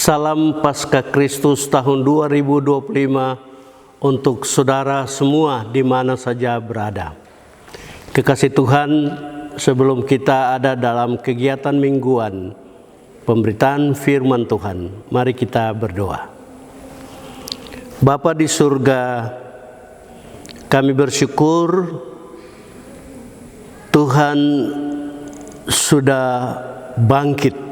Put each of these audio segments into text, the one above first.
Salam Paskah Kristus tahun 2025 untuk saudara semua di mana saja berada. Kekasih Tuhan, sebelum kita ada dalam kegiatan mingguan pemberitaan firman Tuhan, mari kita berdoa. Bapa di surga, kami bersyukur Tuhan sudah bangkit.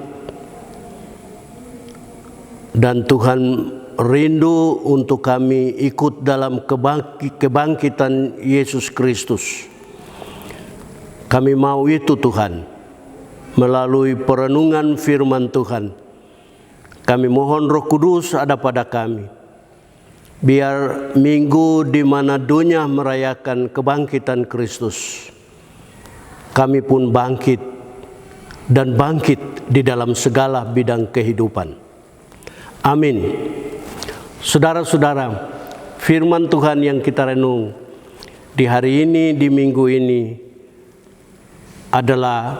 Dan Tuhan rindu untuk kami ikut dalam kebangkitan Yesus Kristus. Kami mau itu Tuhan, melalui perenungan firman Tuhan. Kami mohon Roh Kudus ada pada kami. Biar minggu di mana dunia merayakan kebangkitan Kristus, kami pun bangkit dan bangkit di dalam segala bidang kehidupan. Amin. Saudara-saudara, firman Tuhan yang kita renung di hari ini, di minggu ini adalah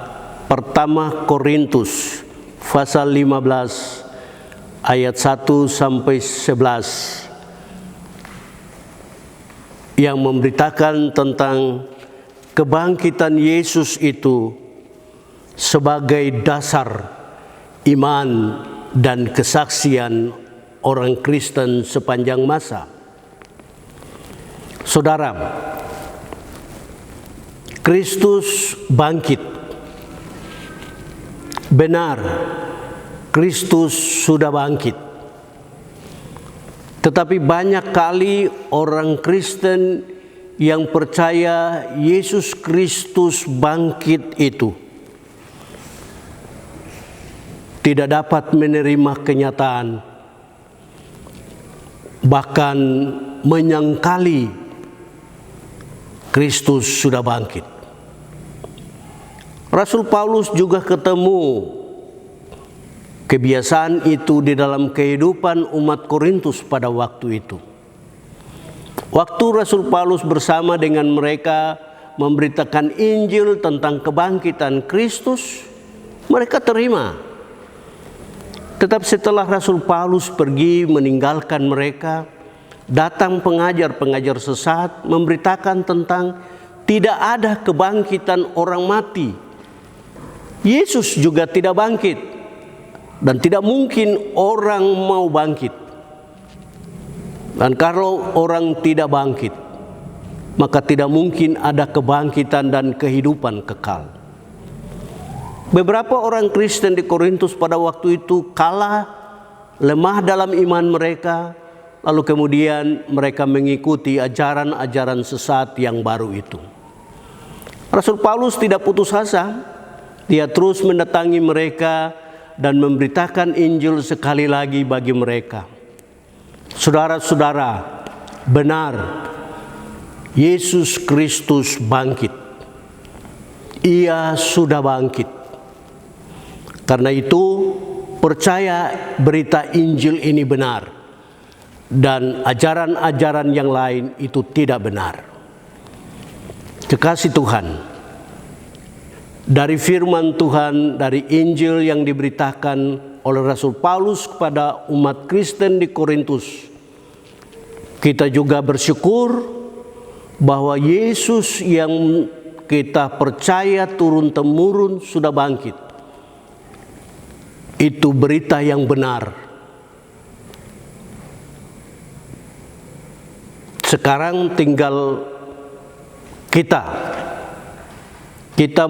pertama Korintus pasal 15 ayat 1 sampai 11 yang memberitakan tentang kebangkitan Yesus itu sebagai dasar iman dan kesaksian orang Kristen sepanjang masa. Saudara, Kristus bangkit. Benar, Kristus sudah bangkit. Tetapi banyak kali orang Kristen yang percaya Yesus Kristus bangkit itu tidak dapat menerima kenyataan, bahkan menyangkali Kristus sudah bangkit. Rasul Paulus juga ketemu kebiasaan itu di dalam kehidupan umat Korintus pada waktu itu. Waktu Rasul Paulus bersama dengan mereka memberitakan Injil tentang kebangkitan Kristus, mereka terima. Tetapi setelah Rasul Paulus pergi meninggalkan mereka, datang pengajar-pengajar sesat memberitakan tentang tidak ada kebangkitan orang mati. Yesus juga tidak bangkit dan tidak mungkin orang mau bangkit. Dan kalau orang tidak bangkit, maka tidak mungkin ada kebangkitan dan kehidupan kekal. Beberapa orang Kristen di Korintus pada waktu itu kalah, lemah dalam iman mereka, lalu kemudian mereka mengikuti ajaran-ajaran sesat yang baru itu. Rasul Paulus tidak putus asa, dia terus mendatangi mereka dan memberitakan Injil sekali lagi bagi mereka. Saudara-saudara, benar, Yesus Kristus bangkit. Ia sudah bangkit. Karena itu, percaya berita Injil ini benar dan ajaran-ajaran yang lain itu tidak benar. Kekasih Tuhan, dari firman Tuhan, dari Injil yang diberitakan oleh Rasul Paulus kepada umat Kristen di Korintus, kita juga bersyukur bahwa Yesus yang kita percaya turun-temurun sudah bangkit. Itu berita yang benar. Sekarang tinggal kita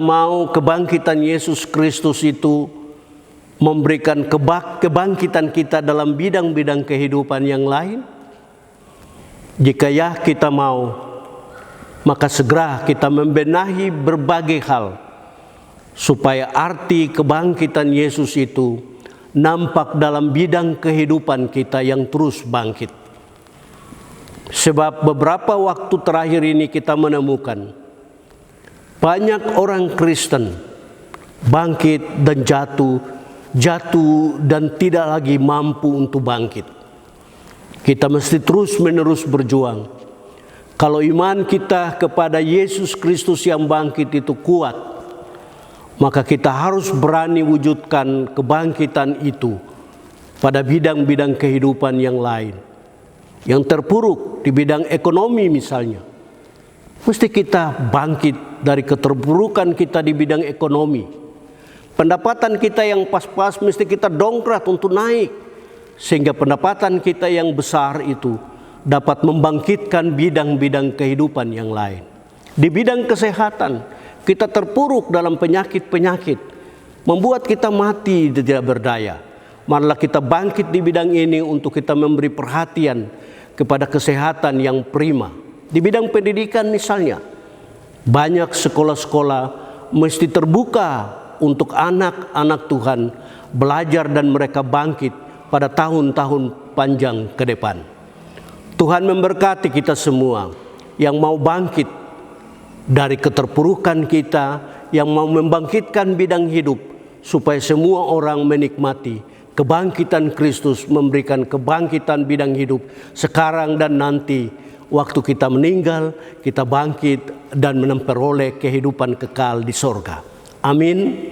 mau kebangkitan Yesus Kristus itu memberikan kebangkitan kita dalam bidang-bidang kehidupan yang lain. Jika ya kita mau, maka segera kita membenahi berbagai hal supaya arti kebangkitan Yesus itu nampak dalam bidang kehidupan kita yang terus bangkit. Sebab beberapa waktu terakhir ini kita menemukan banyak orang Kristen bangkit dan jatuh dan tidak lagi mampu untuk bangkit. Kita mesti terus-menerus berjuang. Kalau iman kita kepada Yesus Kristus yang bangkit itu kuat, maka kita harus berani wujudkan kebangkitan itu pada bidang-bidang kehidupan yang lain. Yang terpuruk di bidang ekonomi misalnya, mesti kita bangkit dari keterpurukan kita di bidang ekonomi. Pendapatan kita yang pas-pas mesti kita dongkrak untuk naik, sehingga pendapatan kita yang besar itu dapat membangkitkan bidang-bidang kehidupan yang lain. Di bidang kesehatan, kita terpuruk dalam penyakit-penyakit, membuat kita mati tidak berdaya. Marilah kita bangkit di bidang ini untuk kita memberi perhatian kepada kesehatan yang prima. Di bidang pendidikan misalnya, banyak sekolah-sekolah mesti terbuka untuk anak-anak Tuhan belajar dan mereka bangkit pada tahun-tahun panjang ke depan. Tuhan memberkati kita semua yang mau bangkit dari keterpurukan kita, yang mau membangkitkan bidang hidup, supaya semua orang menikmati kebangkitan Kristus, memberikan kebangkitan bidang hidup sekarang dan nanti. Waktu kita meninggal, kita bangkit dan memperoleh kehidupan kekal di sorga. Amin.